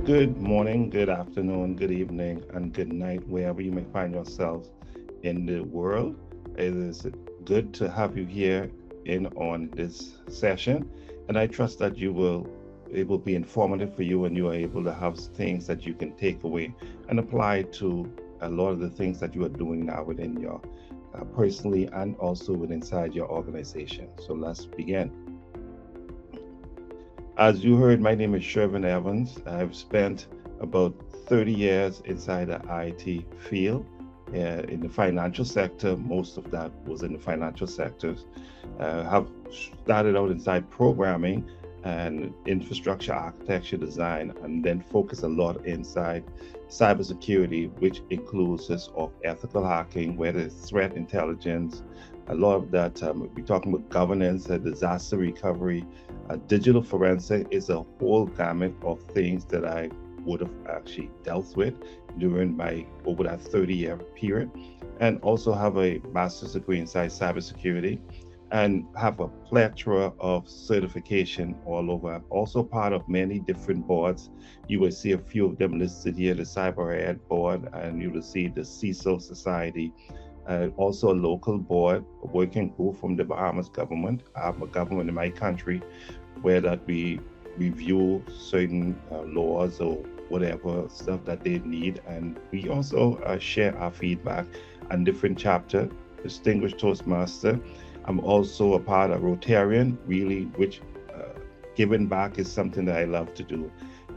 Good morning, good afternoon, good evening, and good night, wherever you may find yourselves in the world. It is good to have you here in on this session, and I trust that it will be informative for you, and you are able to have things that you can take away and apply to a lot of the things that you are doing now within your personally and also within inside your organization. So let's begin. As you heard, my name is Shervin Evans. I've spent about 30 years inside the IT field in the financial sector. Most of that was in the financial sectors. Have started out inside programming and infrastructure architecture design, and then focus a lot inside cybersecurity, which includes this of ethical hacking, whether it's threat intelligence, a lot of that. We're talking about governance, disaster recovery, digital forensic is a whole gamut of things that I would have actually dealt with during my over that 30-year period, and also have a master's degree inside cybersecurity and have a plethora of certification all over. I'm also part of many different boards. You will see a few of them listed here: the Cyber Ed board, and you will see the CISO Society, also a local board, a working group from the Bahamas government. I have a government in my country where that we review certain laws or whatever stuff that they need, and we also share our feedback on different chapter. Distinguished Toastmaster. I'm also a part of Rotarian, really, which giving back is something that I love to do,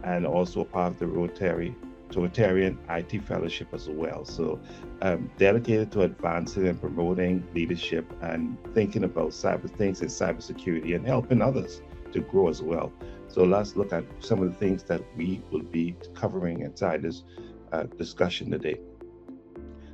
and also a part of the Rotarian IT Fellowship as well. So I'm dedicated to advancing and promoting leadership and thinking about cyber things in cybersecurity and helping others to grow as well. So let's look at some of the things that we will be covering inside this discussion today.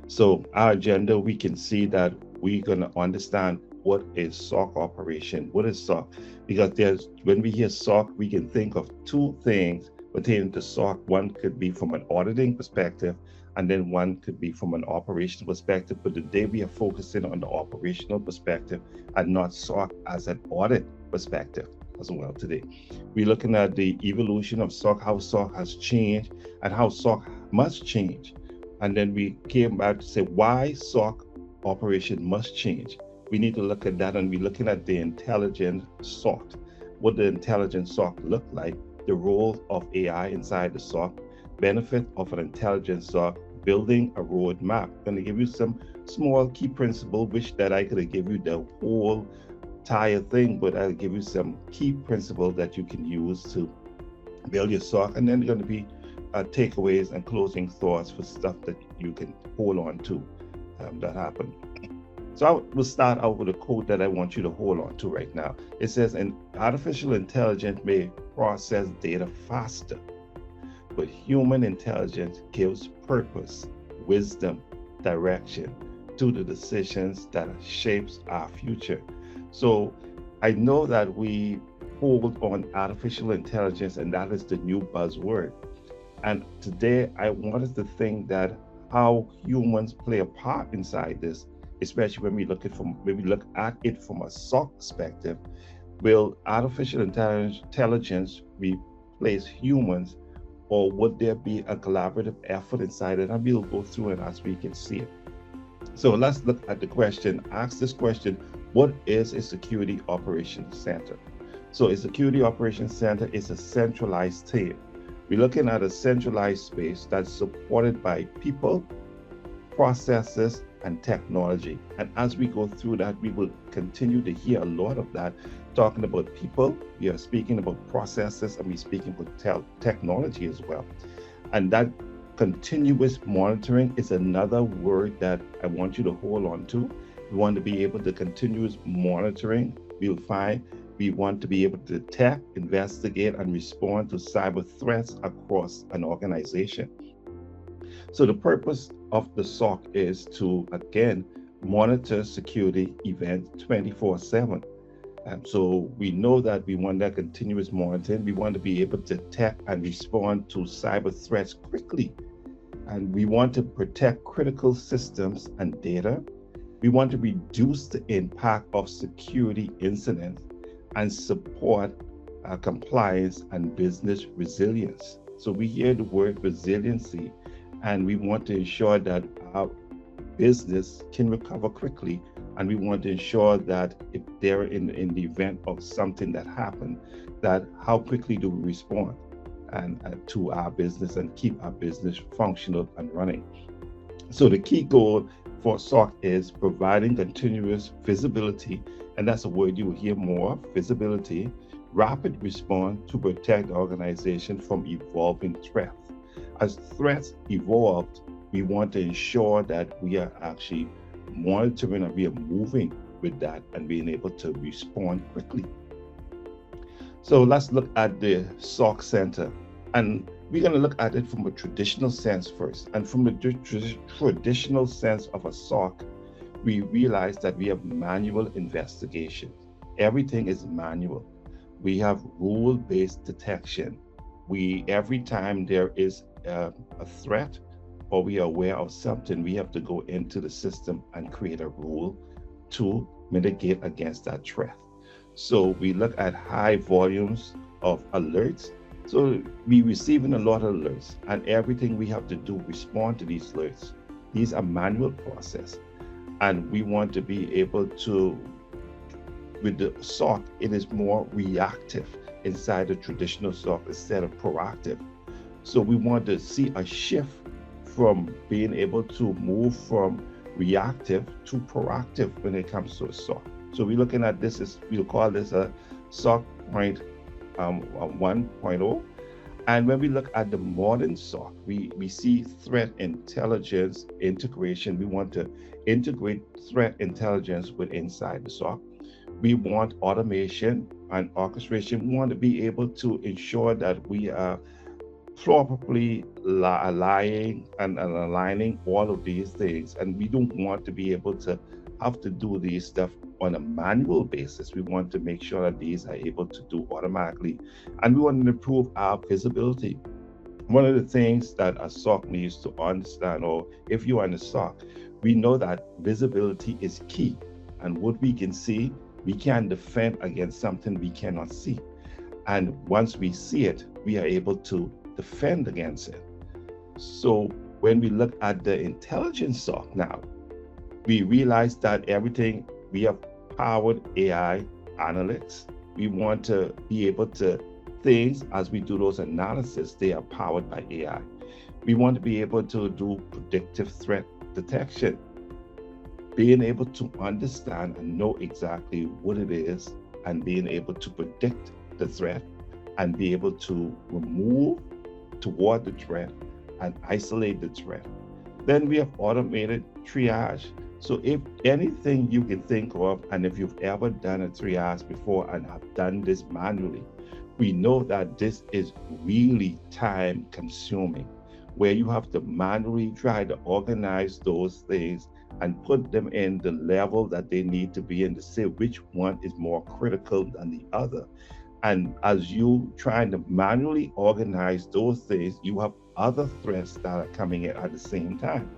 So our agenda, we can see that we're going to understand what is SOC operation. What is SOC? Because when we hear SOC, we can think of two things pertaining to SOC. One could be from an auditing perspective, and then one could be from an operational perspective. But today we are focusing on the operational perspective and not SOC as an audit perspective as well today. We're looking at the evolution of SOC, how SOC has changed and how SOC must change. And then we came back to say why SOC operation must change. We need to look at that, and we're looking at the intelligent SOC. What the intelligent SOC look like, the role of AI inside the SOC, benefit of an intelligent SOC, building a roadmap. I'm going to give you some small key principle, which that I could give you the whole entire thing, but I'll give you some key principle that you can use to build your SOC, and then going to be takeaways and closing thoughts for stuff that you can hold on to that happened. So I will start out with a quote that I want you to hold on to right now. It says, "An artificial intelligence may process data faster, but human intelligence gives purpose, wisdom, direction to the decisions that shapes our future." So I know that we hold on artificial intelligence, and that is the new buzzword. And today I wanted to think that how humans play a part inside this, especially when we look at it from a SOC perspective. Will artificial intelligence replace humans, or would there be a collaborative effort inside it? And we'll go through it as we can see it. So let's look at the question. Ask this question: what is a security operations center? So a security operations center is a centralized team. We're looking at a centralized space that's supported by people, processes, and technology. And as we go through that, we will continue to hear a lot of that, talking about people, we are speaking about processes, and we're speaking about technology as well. And that continuous monitoring is another word that I want you to hold on to. We want to be able to continuous monitoring. We'll find we want to be able to detect, investigate, and respond to cyber threats across an organization. So the purpose of the SOC is to, again, monitor security events 24/7. So we know that we want that continuous monitoring. We want to be able to detect and respond to cyber threats quickly. And we want to protect critical systems and data. We want to reduce the impact of security incidents and support compliance and business resilience. So we hear the word resiliency, and we want to ensure that our business can recover quickly, and we want to ensure that if they're in the event of something that happened, that how quickly do we respond and to our business and keep our business functional and running. So the key goal for SOC is providing continuous visibility, and that's a word you will hear more, visibility, rapid response to protect the organization from evolving threats. As threats evolved, we want to ensure that we are actually monitoring and we are moving with that and being able to respond quickly. So let's look at the SOC Center. And we're going to look at it from a traditional sense first. And from the traditional sense of a SOC, we realize that we have manual investigation. Everything is manual. We have rule-based detection. Every time there is a threat or we are aware of something, we have to go into the system and create a rule to mitigate against that threat. So we look at high volumes of alerts. So we receiving a lot of alerts, and everything we have to do respond to these alerts. These are manual process, and we want to be able to, with the SOC, it is more reactive inside the traditional SOC instead of proactive. So we want to see a shift from being able to move from reactive to proactive when it comes to a SOC. So we're looking at this as, we'll call this a SOC 1.0. And when we look at the modern SOC, we see threat intelligence integration. We want to integrate threat intelligence with inside the SOC. We want automation and orchestration. We want to be able to ensure that we are properly aligning and aligning all of these things. And we don't want to be able to have to do these stuff on a manual basis. We want to make sure that these are able to do automatically. And we want to improve our visibility. One of the things that a SOC needs to understand, or if you are in a SOC, we know that visibility is key. And what we can see, we can defend against something we cannot see. And once we see it, we are able to defend against it. So when we look at the intelligent SOC now, we realize that everything, we have powered AI analytics. We want to be able to, things as we do those analysis, they are powered by AI. We want to be able to do predictive threat detection, being able to understand and know exactly what it is and being able to predict the threat and be able to remove toward the threat and isolate the threat. Then we have automated triage. So if anything you can think of, and if you've ever done a triage before and have done this manually, we know that this is really time consuming, where you have to manually try to organize those things and put them in the level that they need to be in to say which one is more critical than the other. And as you trying to manually organize those things, you have other threats that are coming in at the same time.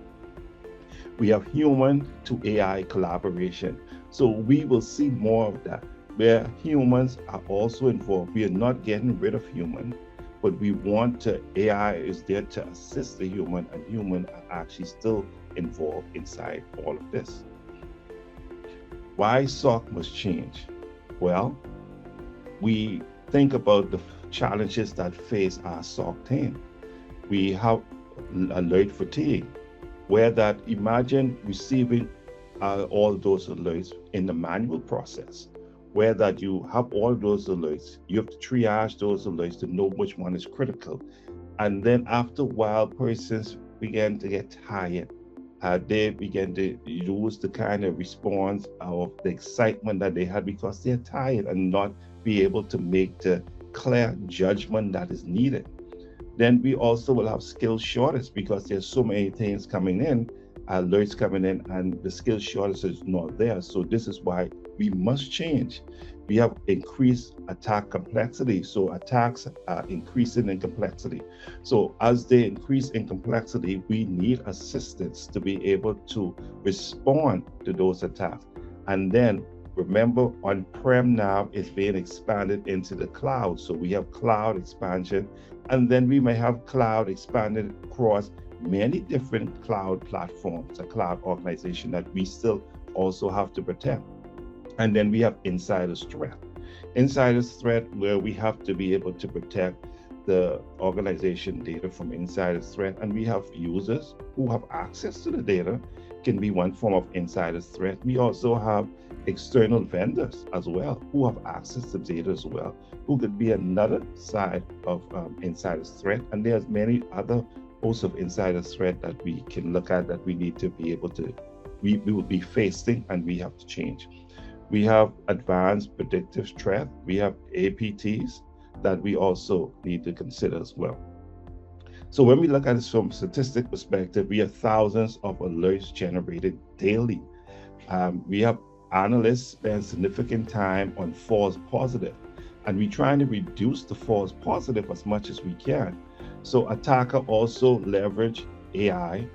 We have human to AI collaboration. So we will see more of that, where humans are also involved. We are not getting rid of human, but we want to, AI is there to assist the human, and human are actually still involved inside all of this. Why SOC must change? Well, we think about the challenges that face our SOC team. We have alert fatigue, where that, imagine receiving all those alerts in the manual process, where that you have all those alerts, you have to triage those alerts to know which one is critical. And then after a while, persons begin to get tired. They begin to lose the kind of response of the excitement that they had because they're tired and not be able to make the clear judgment that is needed. Then we also will have skill shortage because there's so many things coming in, alerts coming in, and the skill shortage is not there. So this is why we must change. We have increased attack complexity. So attacks are increasing in complexity. So as they increase in complexity, we need assistance to be able to respond to those attacks. And then Remember, on-prem now is being expanded into the cloud. So we have cloud expansion, and then we may have cloud expanded across many different cloud platforms, a cloud organization that we still also have to protect. And then we have insider's threat. Insider's threat, where we have to be able to protect the organization data from insider's threat, and we have users who have access to the data, can be one form of insider's threat. We also have external vendors as well who have access to data as well, who could be another side of insider's threat. And there's many other hosts of insider's threat that we can look at, that we need to be able to, we will be facing, and we have to change. We have advanced predictive threat. We have APTs that we also need to consider as well. So when we look at this from a statistic perspective, we have thousands of alerts generated daily. We have analysts spend significant time on false positive, and we're trying to reduce the false positive as much as we can. So attacker also leverage AI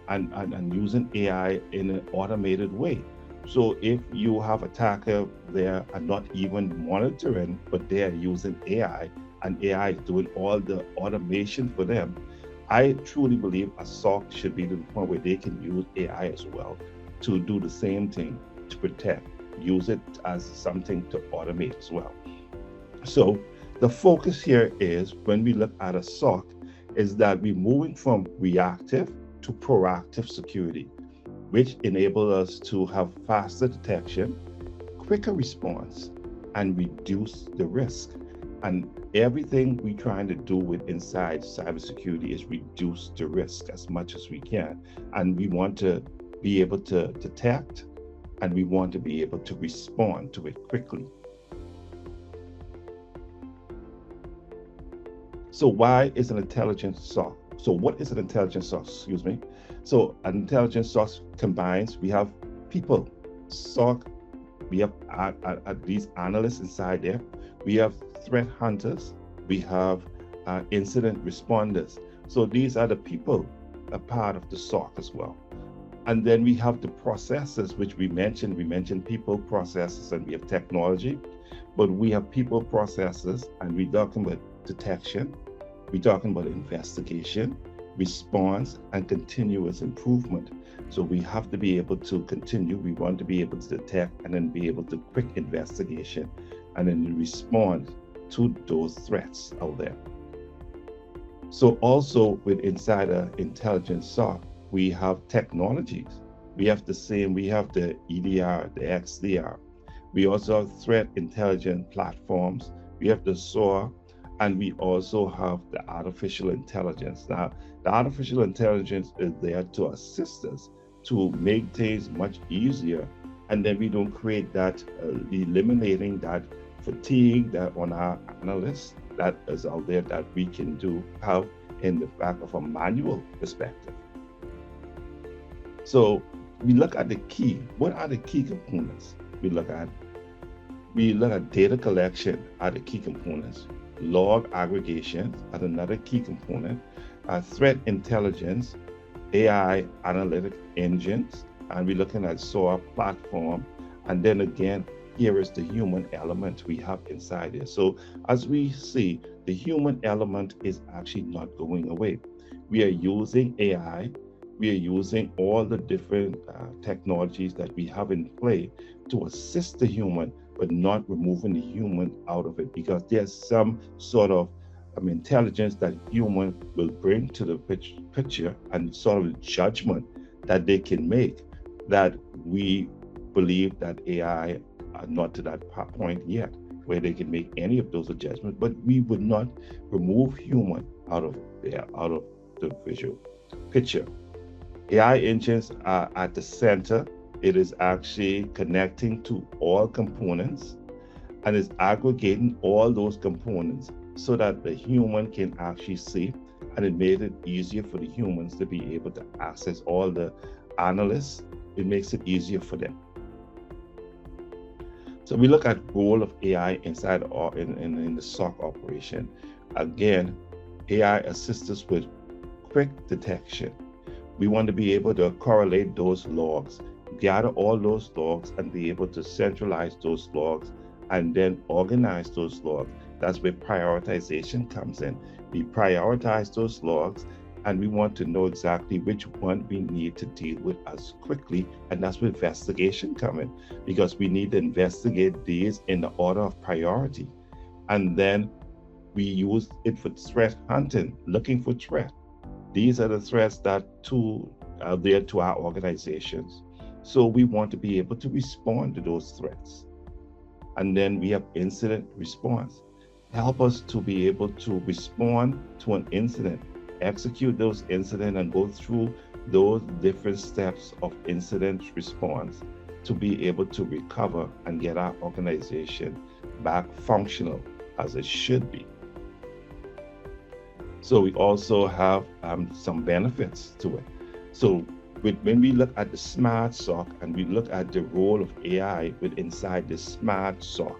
and using AI in an automated way. So if you have attacker there are not even monitoring, but they are using AI, and AI is doing all the automation for them, I truly believe a SOC should be to the point where they can use AI as well to do the same thing, to protect, use it as something to automate as well. So the focus here is, when we look at a SOC, is that we're moving from reactive to proactive security, which enable us to have faster detection, quicker response, and reduce the risk. And everything we're trying to do with inside cybersecurity is reduce the risk as much as we can. And we want to be able to detect, and we want to be able to respond to it quickly. So why is an intelligent SOC? So what is an intelligent SOC? Excuse me. So an intelligent SOC combines, we have people, SOC, we have these analysts inside there, we have threat hunters, we have incident responders. So these are the people, a part of the SOC as well. And then we have the processes, which we mentioned people, processes, and we have technology, but we have people, processes, and we're talking about detection, we're talking about investigation, response, and continuous improvement. So we have to be able to continue. We want to be able to detect, and then be able to quick investigation, and then respond to those threats out there. So also with Insider Intelligence SOC, we have technologies. We have the EDR, the XDR. We also have threat intelligence platforms. We have the SOAR, and we also have the artificial intelligence. Now, the artificial intelligence is there to assist us to make things much easier, and then we don't create that, eliminating that fatigue that on our analysts that is out there, that we can do have in the back of a manual perspective. So we look at the key. What are the key components? We look at data collection are the key components. Log aggregation are another key component. Threat intelligence, AI analytic engines, and we're looking at SOAR platform. And then again, here is the human element we have inside there. So as we see, the human element is actually not going away. We are using AI, we are using all the different technologies that we have in play to assist the human, but not removing the human out of it, because there's some sort of intelligence that human will bring to the picture, and sort of judgment that they can make, that we believe that AI are not to that point yet where they can make any of those adjustments, but we would not remove human out of the visual picture. AI engines are at the center. It is actually connecting to all components, and is aggregating all those components so that the human can actually see, and it made it easier for the humans to be able to access all the analysts. It makes it easier for them. So we look at role of AI inside or in the SOC operation. Again, AI assists us with quick detection. We want to be able to correlate those logs, gather all those logs and be able to centralize those logs and then organize those logs. That's where prioritization comes in. We prioritize those logs and we want to know exactly which one we need to deal with as quickly. And that's where investigation comes in, because we need to investigate these in the order of priority. And then we use it for threat hunting, looking for threat. These are the threats that are there to our organizations. So we want to be able to respond to those threats. And then we have incident response. Help us to be able to respond to an incident, execute those incidents, and go through those different steps of incident response to be able to recover and get our organization back functional as it should be. So we also have some benefits to it. So when we look at the smart SOC and we look at the role of AI inside the smart SOC,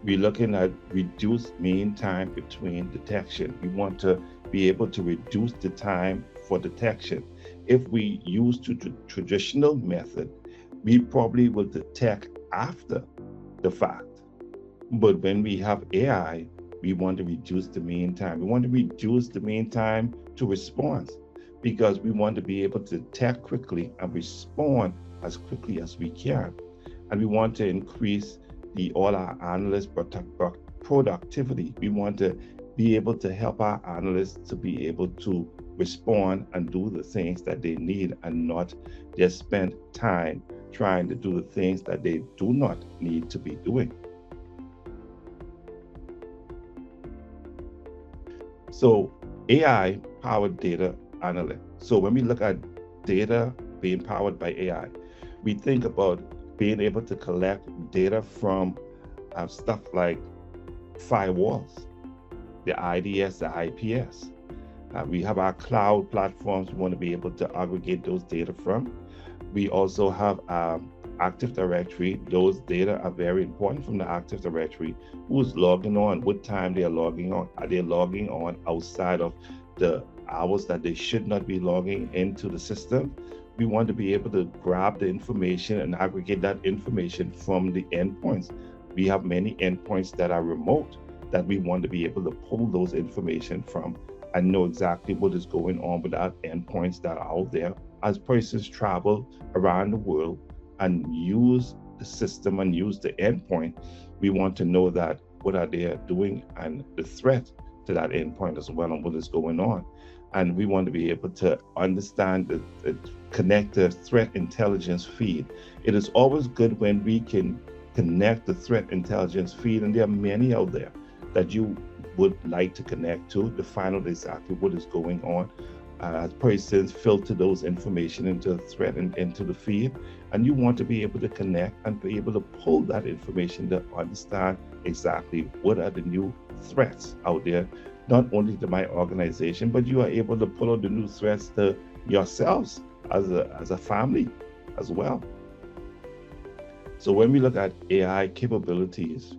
we're looking at reduced mean time between detection. We want to be able to reduce the time for detection. If we use the traditional method, we probably will detect after the fact. But when we have AI, we want to reduce the mean time. We want to reduce the mean time to response, because we want to be able to detect quickly and respond as quickly as we can. And we want to increase all our analysts' productivity. We want to be able to help our analysts to be able to respond and do the things that they need, and not just spend time trying to do the things that they do not need to be doing. So AI powered data analytics. So when we look at data being powered by AI, we think about being able to collect data from stuff like firewalls, the IDS, the IPS. We have our cloud platforms we want to be able to aggregate those data from. We also have Active Directory. Those data are very important from the Active Directory. Who's logging on, what time they are logging on. Are they logging on outside of the hours that they should not be logging into the system? We want to be able to grab the information and aggregate that information from the endpoints. We have many endpoints that are remote that we want to be able to pull those information from and know exactly what is going on with our endpoints that are out there. As persons travel around the world and use the system and use the endpoint, we want to know that what are they doing and the threat to that endpoint as well, and what is going on. And we want to be able to understand connect the threat intelligence feed. It is always good when we can connect the threat intelligence feed, and there are many out there that you would like to connect to find out exactly what is going on. As persons filter those information into the threat and into the feed, and you want to be able to connect and be able to pull that information to understand exactly what are the new threats out there, not only to my organization, but you are able to pull out the new threats to yourselves as a family as well. So when we look at AI capabilities,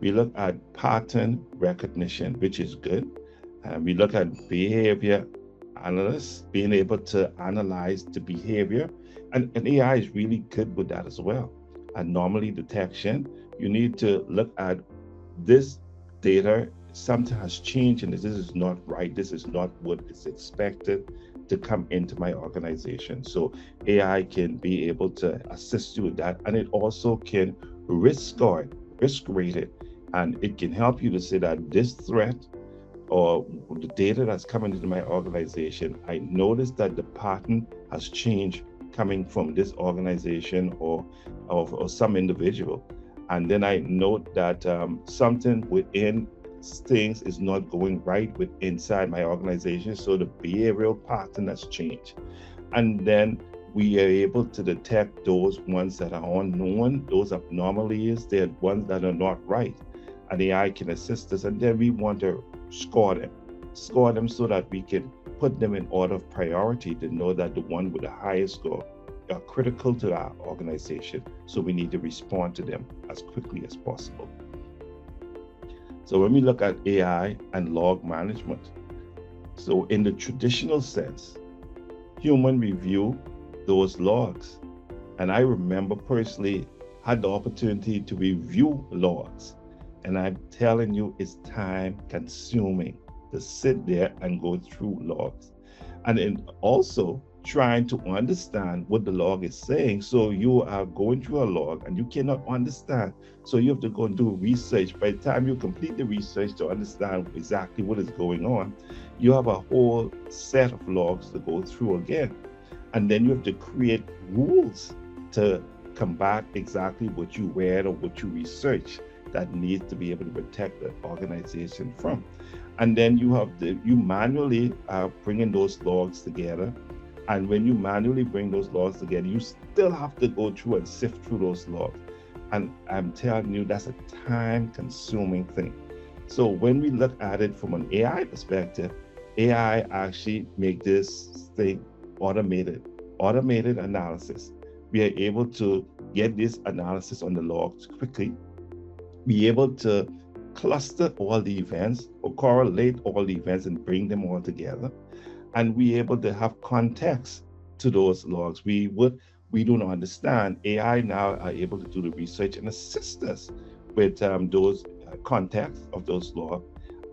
we look at pattern recognition, which is good. We look at behavior analysts being able to analyze the behavior, and AI is really good with that as well. Anomaly detection, you need to look at this data, something has changed and this is not right, this is not what is expected to come into my organization. So AI can be able to assist you with that, and it also can risk rate it, and it can help you to say that this threat or the data that's coming into my organization, I noticed that the pattern has changed coming from this organization or some individual. And then I note that something within things is not going right with inside my organization. So the behavioral pattern has changed. And then we are able to detect those ones that are unknown, those anomalies, they're ones that are not right. And AI can assist us. And then we want to score them so that we can put them in order of priority to know that the one with the highest score are critical to our organization. So we need to respond to them as quickly as possible. So when we look at AI and log management, so in the traditional sense, human review those logs. And I remember personally had the opportunity to review logs. And I'm telling you, it's time consuming to sit there and go through logs. And then also trying to understand what the log is saying. So you are going through a log and you cannot understand. So you have to go and do research. By the time you complete the research to understand exactly what is going on, you have a whole set of logs to go through again. And then you have to create rules to combat exactly what you read or what you research that needs to be able to protect the organization from. And then you manually are bringing those logs together. And when you manually bring those logs together, you still have to go through and sift through those logs. And I'm telling you, that's a time consuming thing. So when we look at it from an AI perspective, AI actually make this thing automated analysis. We are able to get this analysis on the logs quickly, be able to cluster all the events or correlate all the events and bring them all together, and be able to have context to those logs. We do not understand. AI now are able to do the research and assist us with those context of those logs,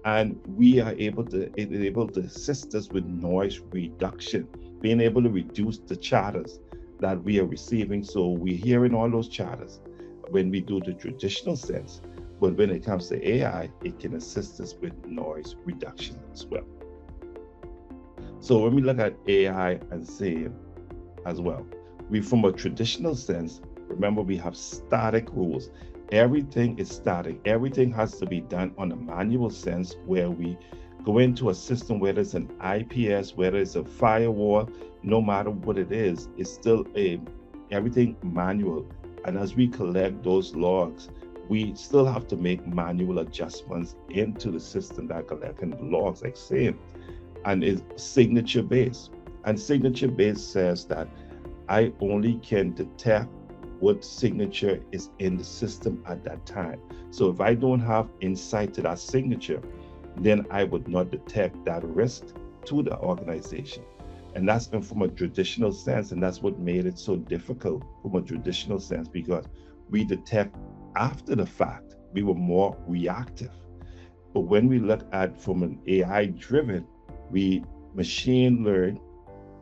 and we are able to assist us with noise reduction, being able to reduce the chatters that we are receiving. So we're hearing all those chatters when we do the traditional sense, but when it comes to AI, it can assist us with noise reduction as well. So when we look at AI and SIEM as well, we from a traditional sense, remember we have static rules. Everything is static. Everything has to be done on a manual sense, where we go into a system, whether it's an IPS, whether it's a firewall, no matter what it is, it's still everything manual. And as we collect those logs, we still have to make manual adjustments into the system that collecting the logs, like SIEM. And it's signature based. And signature based says that I only can detect what signature is in the system at that time. So if I don't have insight to that signature, then I would not detect that risk to the organization. And that's been from a traditional sense, and that's what made it so difficult from a traditional sense, because we detect after the fact. We were more reactive. But when we look at from an AI driven, we machine learn,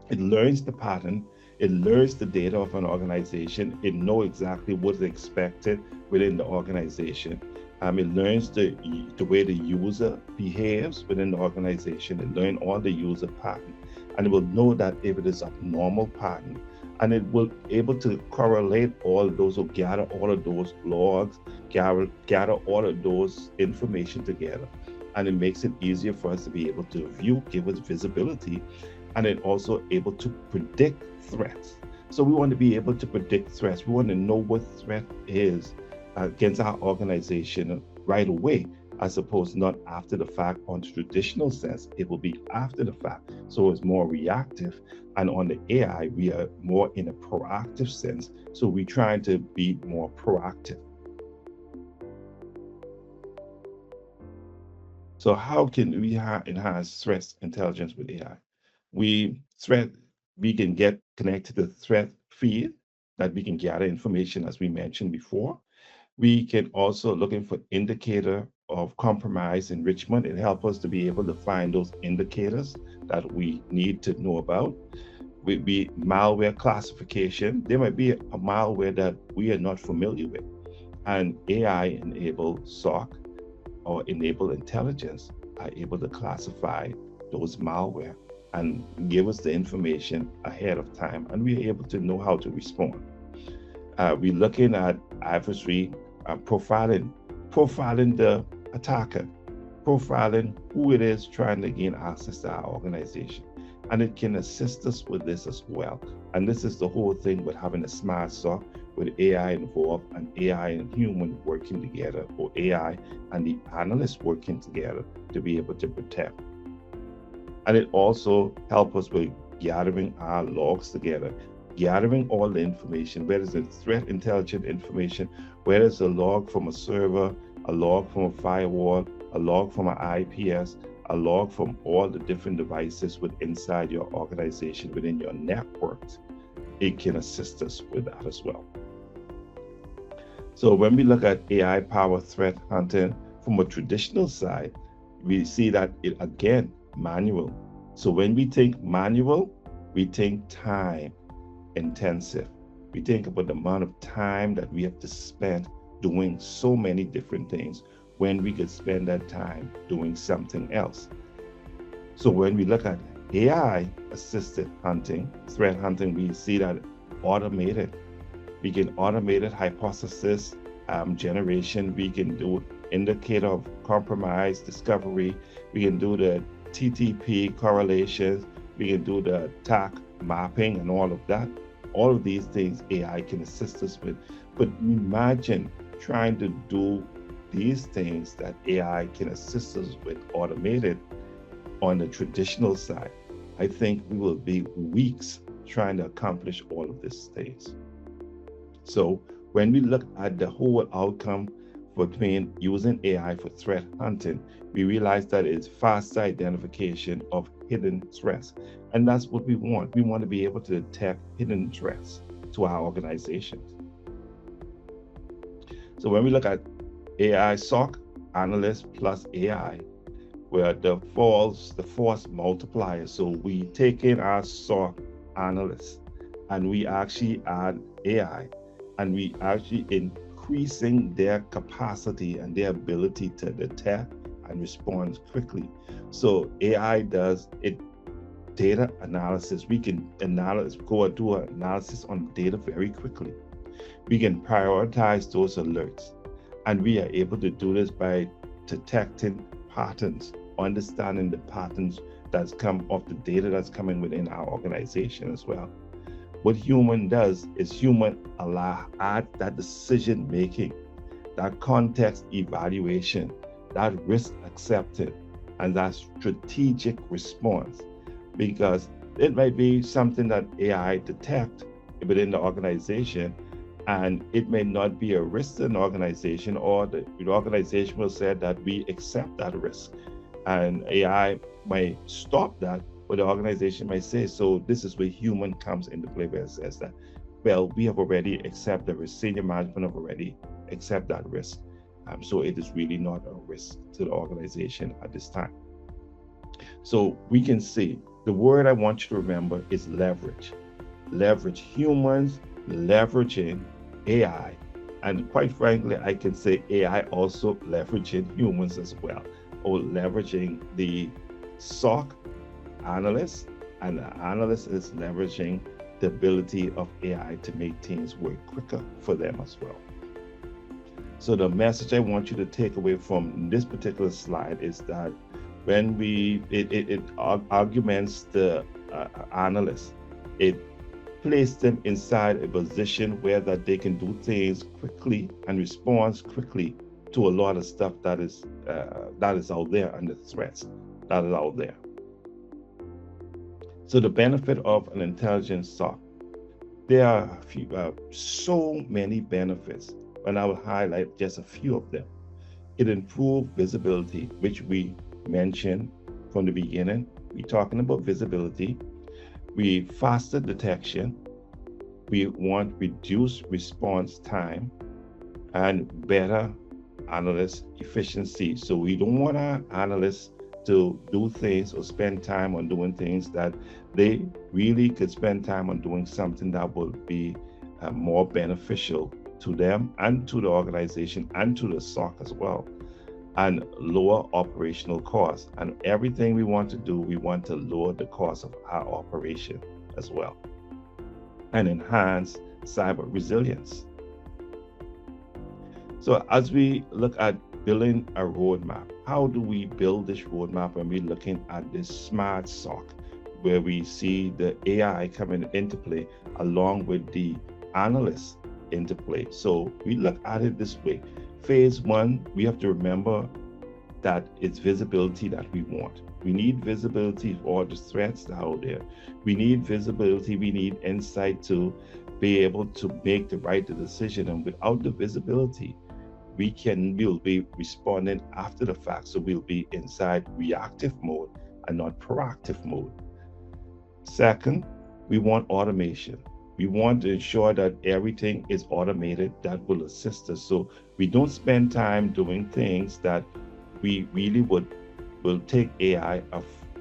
it learns the pattern, it learns the data of an organization, it knows exactly what is expected within the organization. It learns the way the user behaves within the organization, it learns all the user pattern, and it will know that if it is a normal pattern, and it will able to correlate all of those, or gather all of those logs, gather all of those information together. And it makes it easier for us to be able to view, give us visibility, and it also able to predict threats. So we want to be able to predict threats. We want to know what threat is against our organization right away, as opposed not after the fact. On the traditional sense, it will be after the fact. So it's more reactive. And on the AI, we are more in a proactive sense. So we're trying to be more proactive. So how can we enhance threat intelligence with AI? We can get connected to the threat feed that we can gather information, as we mentioned before. We can also looking for indicator of compromise enrichment. It helps us to be able to find those indicators that we need to know about. Would be malware classification. There might be a malware that we are not familiar with, and AI-enabled SOC or enable intelligence are able to classify those malware and give us the information ahead of time, and we're able to know how to respond. We're looking at adversary profiling the attacker, profiling who it is trying to gain access to our organization. And it can assist us with this as well. And this is the whole thing with having a smart SOC with AI involved, and AI and human working together, or AI and the analysts working together to be able to protect. And it also helps us with gathering our logs together, gathering all the information, whether it's the threat intelligence information, whether it's a log from a server, a log from a firewall, a log from an IPS, a log from all the different devices inside your organization, within your networks. it can assist us with that as well. So when we look at AI powered threat hunting from a traditional side, we see that it again manual. So when we think manual, we think time intensive. We think about the amount of time that we have to spend doing so many different things when we could spend that time doing something else. So when we look at AI assisted hunting, threat hunting, we see that automated. We can automated hypothesis generation. We can do indicator of compromise discovery. We can do the TTP correlations. We can do the attack mapping and all of that. All of these things AI can assist us with. But imagine trying to do these things that AI can assist us with automated on the traditional side. I think we will be weeks trying to accomplish all of these things. So when we look at the whole outcome between using AI for threat hunting, we realize that it's faster identification of hidden threats. And that's what we want. We want to be able to detect hidden threats to our organizations. So when we look at AI SOC analyst plus AI, where the force multiplier. So we take in our SOC analysts and we actually add AI, and we actually increasing their capacity and their ability to detect and respond quickly. So AI does it data analysis. We can go and do an analysis on data very quickly. We can prioritize those alerts, and we are able to do this by detecting patterns, understanding the patterns that's come off the data that's coming within our organization as well. What human does is human add that decision making, that context evaluation, that risk acceptance, and that strategic response, because it might be something that AI detect within the organization, and it may not be a risk to an organization, or the organization will say that we accept that risk, and AI might stop that, but the organization might say, so this is where human comes into play, where it says that, well, we have already accepted the risk, senior management have already accept that risk. So it is really not a risk to the organization at this time. So we can see, the word I want you to remember is leverage. Leverage, humans leveraging AI. And quite frankly, I can say AI also leveraging humans as well, or leveraging the SOC analyst, and the analyst is leveraging the ability of AI to make things work quicker for them as well. So the message I want you to take away from this particular slide is that when it arguments the analyst, it places them inside a position where that they can do things quickly and respond quickly to a lot of stuff that is out there, and the threats that is out there. So the benefit of an intelligent SOC, there are so many benefits, and I will highlight just a few of them. It improves visibility, which we mentioned from the beginning. We're talking about visibility. We faster detection. We want reduced response time and better analyst efficiency. So we don't want our analysts to do things or spend time on doing things that they really could spend time on doing something that will be more beneficial to them and to the organization and to the SOC as well, and lower operational costs. And everything we want to do, we want to lower the cost of our operation as well, and enhance cyber resilience. So as we look at building a roadmap, how do we build this roadmap when we're looking at this smart SOC, where we see the AI coming into play along with the analysts into play? So we look at it this way. Phase one, we have to remember that it's visibility that we want. We need visibility for all the threats that are out there. We need visibility, we need insight to be able to make the right decision. And without the visibility, we'll be responding after the fact. So we'll be inside reactive mode and not proactive mode. Second, we want automation. We want to ensure that everything is automated that will assist us. So we don't spend time doing things that we really will take AI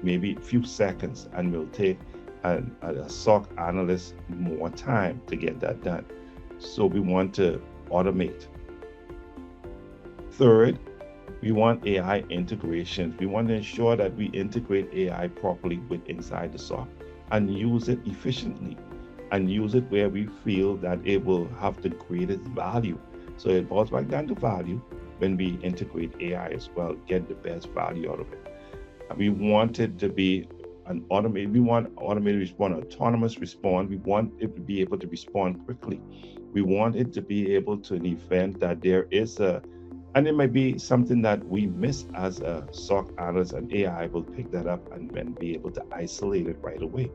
maybe a few seconds, and will take a SOC analyst more time to get that done. So we want to automate. Third, we want AI integrations. We want to ensure that we integrate AI properly with inside the SOC and use it efficiently, and use it where we feel that it will have the greatest value. So it boils back down to value. When we integrate AI as well, get the best value out of it. And we want it to be an automated, we want automated response, autonomous response. We want it to be able to respond quickly. We want it to be able to, in the event that there is and it might be something that we miss as a SOC analyst, and AI will pick that up and then be able to isolate it right away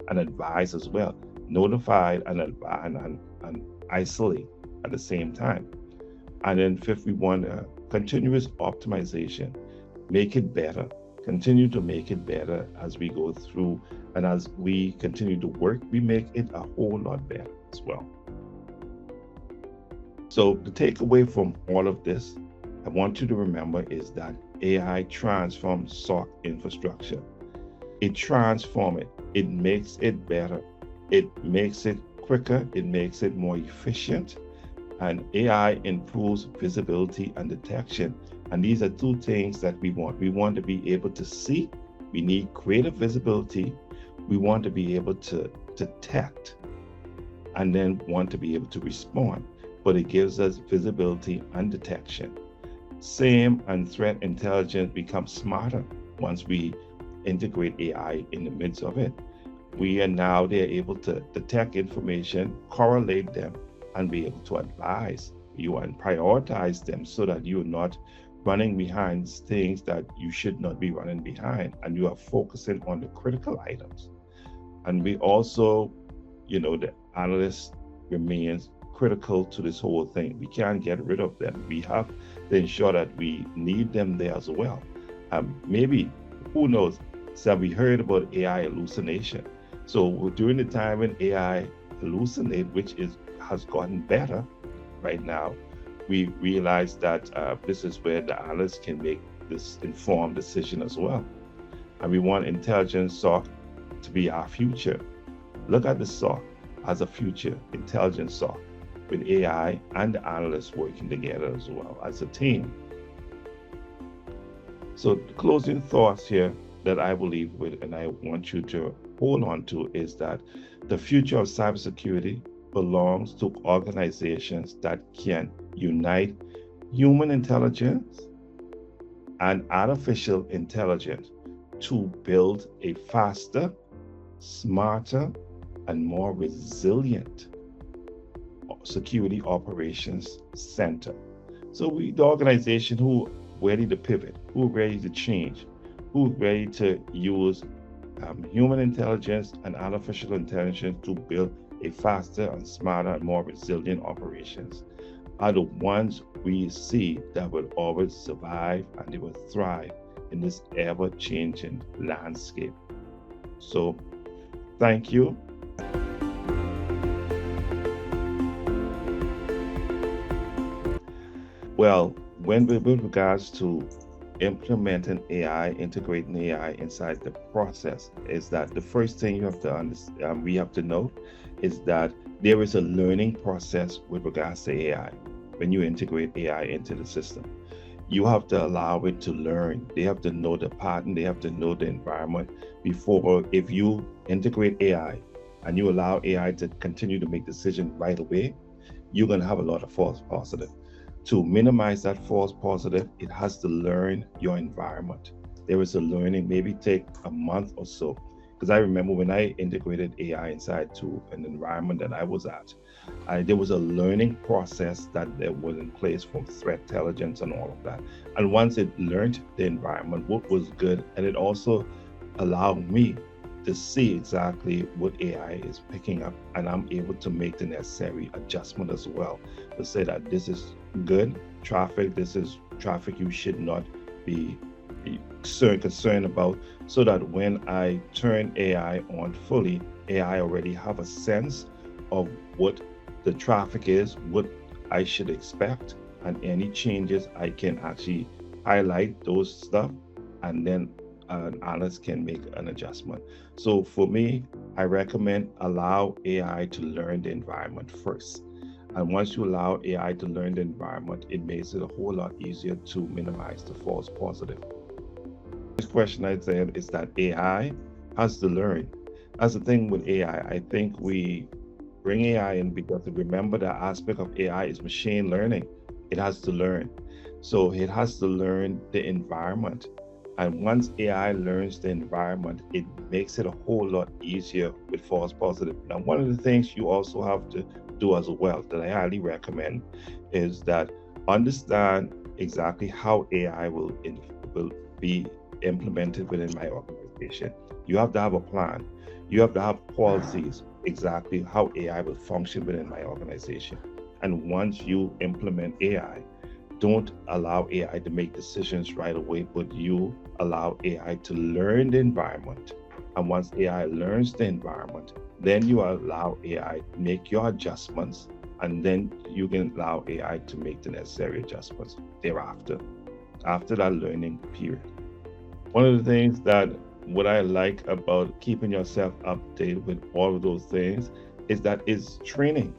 and advise as well, notify and isolate at the same time. And then fifth, we want continuous optimization, make it better, continue to make it better as we go through, and as we continue to work, we make it a whole lot better as well. So the takeaway from all of this, I want you to remember, is that AI transforms SOC infrastructure. It transforms it. It makes it better. It makes it quicker. It makes it more efficient. And AI improves visibility and detection. And these are two things that we want. We want to be able to see. We need greater visibility. We want to be able to detect, and then want to be able to respond. But it gives us visibility and detection. SIEM and threat intelligence become smarter once we integrate AI in the midst of it. They're able to detect information, correlate them, and be able to advise you and prioritize them, so that you're not running behind things that you should not be running behind, and you are focusing on the critical items. And we also, the analyst remains critical to this whole thing. We can't get rid of them. We have to ensure that we need them there as well. Maybe, who knows, so we heard about AI hallucination. So during the time when AI hallucinate, which has gotten better right now, we realize that this is where the analyst can make this informed decision as well. And we want Intelligent SOC to be our future. Look at the SOC as a future Intelligent SOC, with AI and the analysts working together as well as a team. So the closing thoughts here that I will leave with, and I want you to hold on to, is that the future of cybersecurity belongs to organizations that can unite human intelligence and artificial intelligence to build a faster, smarter, and more resilient security operations center. So the organization who ready to pivot, who ready to change, who ready to use human intelligence and artificial intelligence to build a faster and smarter and more resilient operations, are the ones we see that will always survive, and they will thrive in this ever-changing landscape. So thank you. Well, with regards to implementing AI, integrating AI inside the process, is that the first thing you have to understand, we have to know, is that there is a learning process with regards to AI. When you integrate AI into the system, you have to allow it to learn. They have to know the pattern, they have to know the environment before. If you integrate AI and you allow AI to continue to make decisions right away, you're going to have a lot of false positive. To minimize that false positive, it has to learn your environment. There is a learning, maybe take a month or so. Because I remember when I integrated AI inside to an environment that I was at, there was a learning process that was in place for threat intelligence and all of that. And once it learned the environment, what was good, and it also allowed me to see exactly what AI is picking up, and I'm able to make the necessary adjustment as well to say that this is good traffic, this is traffic you should not be concerned about, so that when I turn AI on fully, AI already have a sense of what the traffic is, what I should expect, and any changes I can actually highlight those stuff, and then an analyst can make an adjustment. So for me, I recommend allow AI to learn the environment first. And once you allow AI to learn the environment, it makes it a whole lot easier to minimize the false positive. This question I said is that AI has to learn. That's the thing with AI. I think we bring AI in because remember the aspect of AI is machine learning. It has to learn. So it has to learn the environment. And once AI learns the environment, it makes it a whole lot easier with false positive. Now, one of the things you also have to do as well that I highly recommend is that understand exactly how AI will be implemented within my organization. You have to have a plan. You have to have policies exactly how AI will function within my organization. And once you implement AI, don't allow AI to make decisions right away, but you allow AI to learn the environment. And once AI learns the environment, then you allow AI to make your adjustments, and then you can allow AI to make the necessary adjustments thereafter, after that learning period. One of the things that what I like about keeping yourself updated with all of those things is that is training.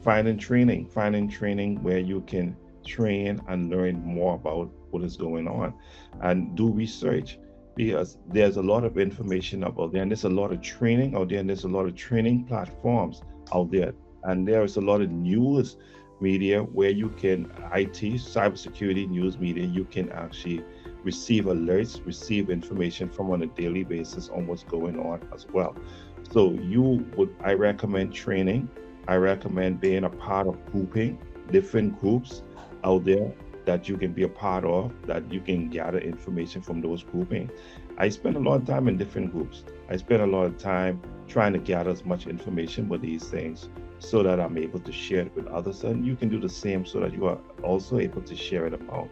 Finding training where you can train and learn more about what is going on and do research, because there's a lot of information out there and there's a lot of training out there and there's a lot of training platforms out there, and there is a lot of news media where you can cybersecurity news media, you can actually receive alerts, receive information from on a daily basis on what's going on as well. So I recommend training. I recommend being a part of different groups out there that you can be a part of, that you can gather information from those grouping. I spend a lot of time in different groups. I spend a lot of time trying to gather as much information with these things so that I'm able to share it with others, and you can do the same so that you are also able to share it among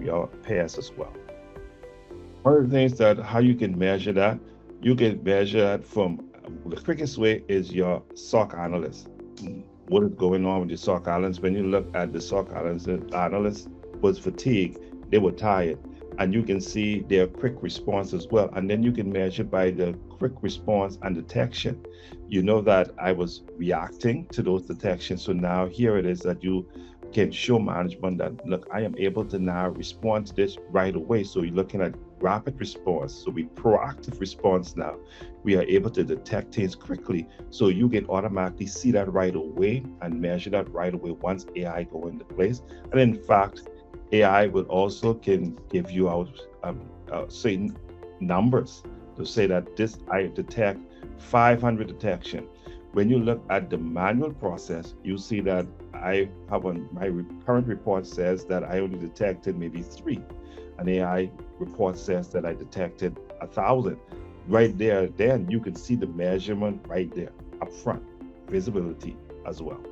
your peers as well. One of the things that how you can measure that, you can measure that from the quickest way is your SOC analyst. What is going on with the SOC analysts? When you look at the SOC analysts was fatigued, they were tired, and you can see their quick response as well. And then you can measure by the quick response and detection. You know that I was reacting to those detections. So now here it is that you can show management that, look, I am able to now respond to this right away. So you're looking at rapid response. So we proactive response now. We are able to detect things quickly. So you can automatically see that right away and measure that right away once AI go into place. And in fact, AI will also can give you out certain numbers to say that this I detect 500 detection. When you look at the manual process, you see that I have my current report says that I only detected maybe 3. An AI report says that I detected 1,000. Right there, then you can see the measurement right there up front, visibility as well.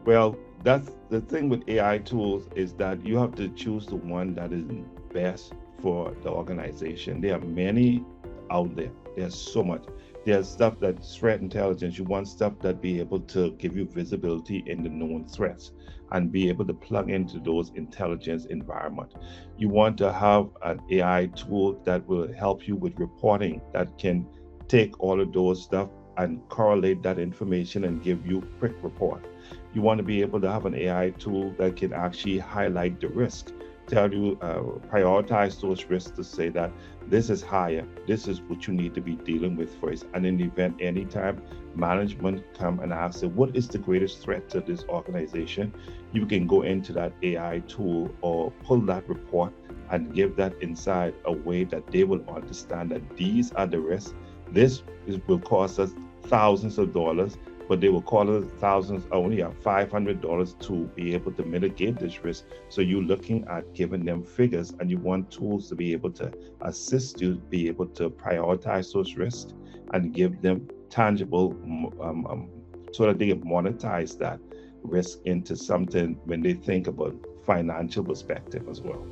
Well, that's the thing with AI tools, is that you have to choose the one that is best for the organization. There are many out there. There's so much. There's stuff that's threat intelligence. You want stuff that be able to give you visibility in the known threats and be able to plug into those intelligence environment. You want to have an AI tool that will help you with reporting, that can take all of those stuff and correlate that information and give you quick report. You want to be able to have an AI tool that can actually highlight the risk, tell you, prioritize those risks to say that this is higher, this is what you need to be dealing with first. And in the event, anytime management come and ask you, what is the greatest threat to this organization? You can go into that AI tool or pull that report and give that inside a way that they will understand that these are the risks. Will cost us thousands of dollars, but they will call it thousands, only at $500 to be able to mitigate this risk. So you're looking at giving them figures, and you want tools to be able to assist you be able to prioritize those risks and give them tangible, so that they can monetize that risk into something when they think about financial perspective as well.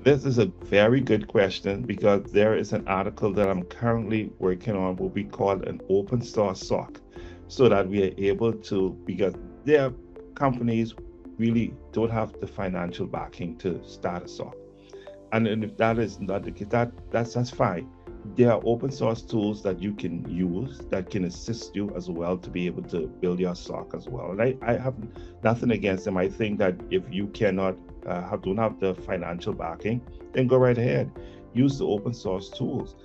This is a very good question because there is an article that I'm currently working on what we call an open source SOC, so that we are able to, because there are companies really don't have the financial backing to start a SOC. And if that is not the case, that's fine. There are open source tools that you can use that can assist you as well to be able to build your SOC as well. And I have nothing against them. I think that if you cannot don't have the financial backing, then go right ahead. Use the open source tools.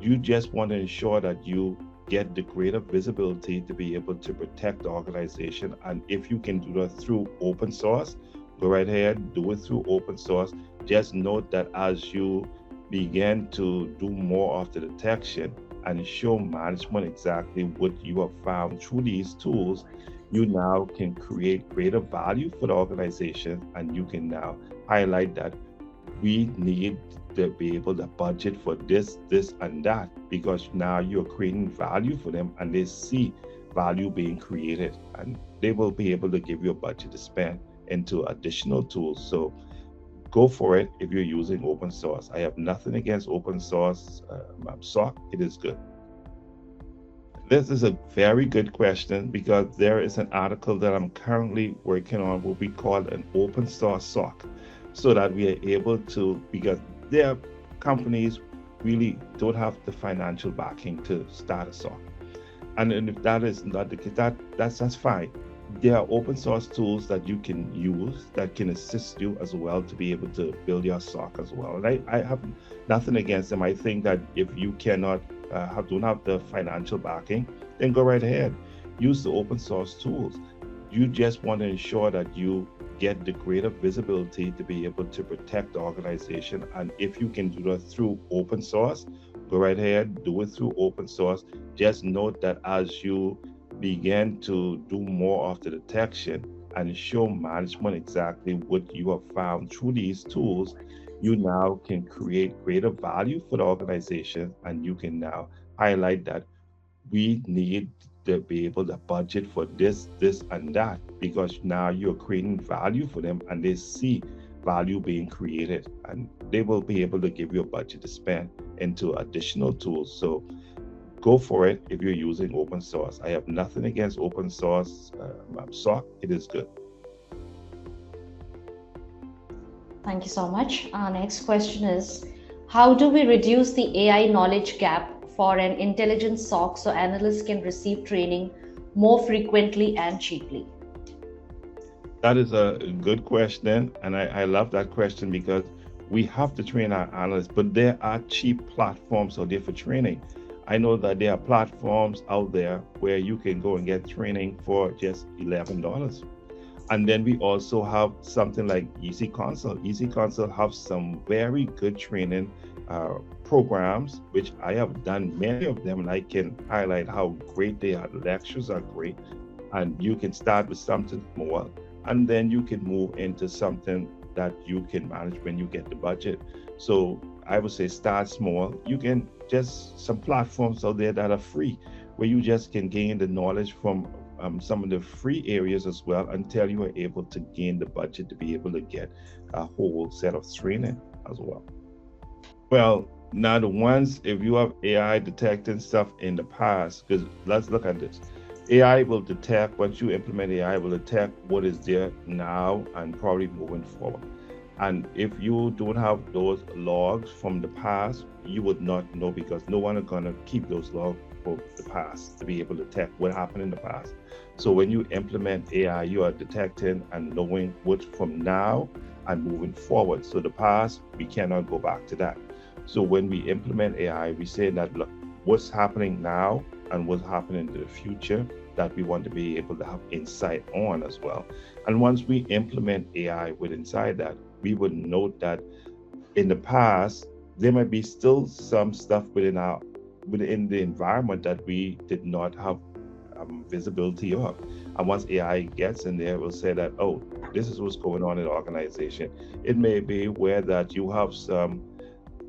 You just want to ensure that you get the greater visibility to be able to protect the organization. And if you can do that through open source, go right ahead, do it through open source. Just note that as you begin to do more of the detection and show management exactly what you have found through these tools, you now can create greater value for the organization, and you can now highlight that we need to be able to budget for this, and that, because now you're creating value for them and they see value being created, and they will be able to give you a budget to spend into additional tools. So go for it if you're using open source. I have nothing against open source SOC. It is good. This is a very good question because there is an article that I'm currently working on what we call an open source SOC, so that we are able to, because there are companies really don't have the financial backing to start a SOC. And if that is not the case, that's fine. There are open source tools that you can use that can assist you as well to be able to build your SOC as well. And I have nothing against them. I think that if you cannot don't have the financial backing, then go right ahead. Use the open source tools. You just want to ensure that you get the greater visibility to be able to protect the organization. And if you can do that through open source, go right ahead, do it through open source. Just note that as you begin to do more of the detection and show management exactly what you have found through these tools, you now can create greater value for the organization, and you can now highlight that we need to be able to budget for this, and that, because now you're creating value for them and they see value being created, and they will be able to give you a budget to spend into additional tools. So go for it if you're using open source. I have nothing against open source SOC. It is good. Thank you so much. Our next question is, how do we reduce the AI knowledge gap for an intelligent SOC so analysts can receive training more frequently and cheaply? That is a good question, and I love that question because we have to train our analysts, but there are cheap platforms out there for training. I know that there are platforms out there where you can go and get training for just $11. And then we also have something like EC Consult. EC Consult have some very good training programs, which I have done many of them, and I can highlight how great they are. The lectures are great, and you can start with something more, and then you can move into something that you can manage when you get the budget. So I would say start small. You can just some platforms out there that are free, where you just can gain the knowledge from some of the free areas as well, until you are able to gain the budget to be able to get a whole set of training as well. Well, now the ones, if you have AI detecting stuff in the past, because let's look at this. AI will detect, once you implement AI, will detect what is there now and probably moving forward. And if you don't have those logs from the past, you would not know, because no one is going to keep those logs for the past to be able to detect what happened in the past. So when you implement AI, you are detecting and knowing what's from now and moving forward. So the past, we cannot go back to that. So when we implement AI, we say that, look, what's happening now and what's happening in the future, that we want to be able to have insight on as well. And once we implement AI with inside that, we would note that in the past, there might be still some stuff within the environment that we did not have visibility of. And once AI gets in there, we'll say that, oh, this is what's going on in the organization. It may be where that you have some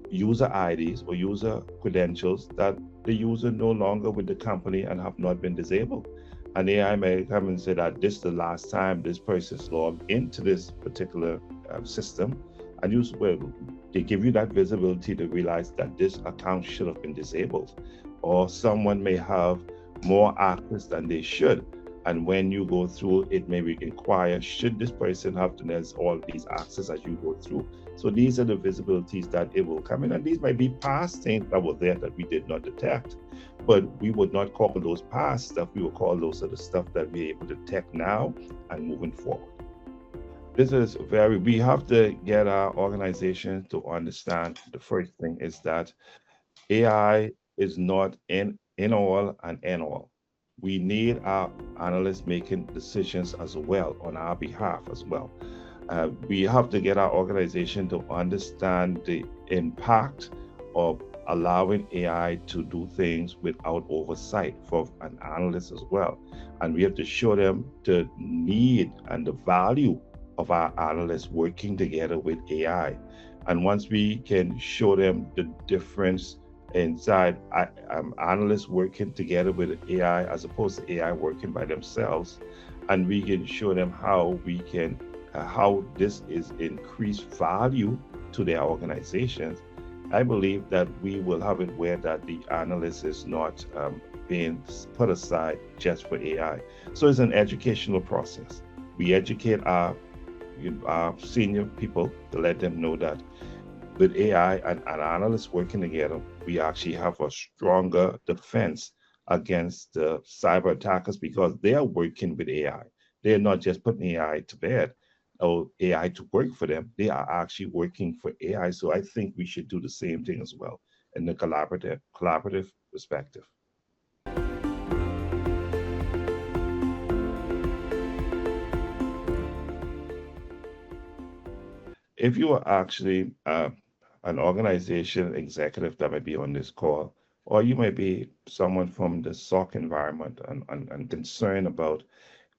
user IDs or user credentials that the user no longer with the company and have not been disabled. And AI may come and say that this is the last time this person's logged into this particular system, and you will They give you that visibility to realize that this account should have been disabled, or someone may have more access than they should. And when you go through, it may inquire, should this person have to there's all these access as you go through. So these are the visibilities that it will come in. And these might be past things that were there that we did not detect. But we would not call those past stuff. We would call those are the stuff that we're able to detect now and moving forward. This is we have to get our organization to understand the first thing is that AI is not in all and in all. We need our analysts making decisions as well on our behalf as well. We have to get our organization to understand the impact of allowing AI to do things without oversight for an analyst as well. And we have to show them the need and the value of our analysts working together with AI. And once we can show them the difference inside analysts working together with AI as opposed to AI working by themselves, and we can show them how this is increased value to their organizations, I believe that we will have it where that the analyst is not being put aside just for AI. So it's an educational process. We educate our senior people to let them know that with AI and analysts working together, we actually have a stronger defense against the cyber attackers because they are working with AI. They're not just putting AI to bed or AI to work for them. They are actually working for AI. So I think we should do the same thing as well in the collaborative perspective. If you are actually an organization executive that might be on this call, or you might be someone from the SOC environment and concerned about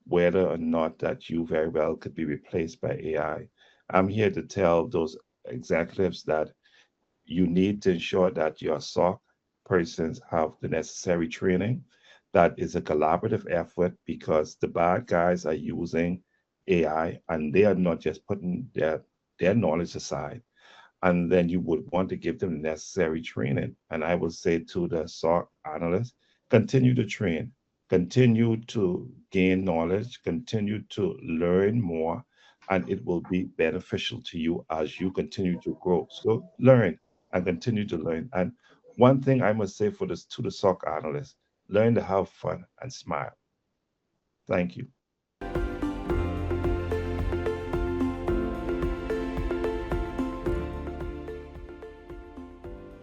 whether or not that you very well could be replaced by AI. I'm here to tell those executives that you need to ensure that your SOC persons have the necessary training. That is a collaborative effort because the bad guys are using AI and they are not just putting their knowledge aside, and then you would want to give them the necessary training. And I would say to the SOC analysts, continue to train, continue to gain knowledge, continue to learn more, and it will be beneficial to you as you continue to grow. So learn and continue to learn. And one thing I must say for this to the SOC analysts, learn to have fun and smile. Thank you.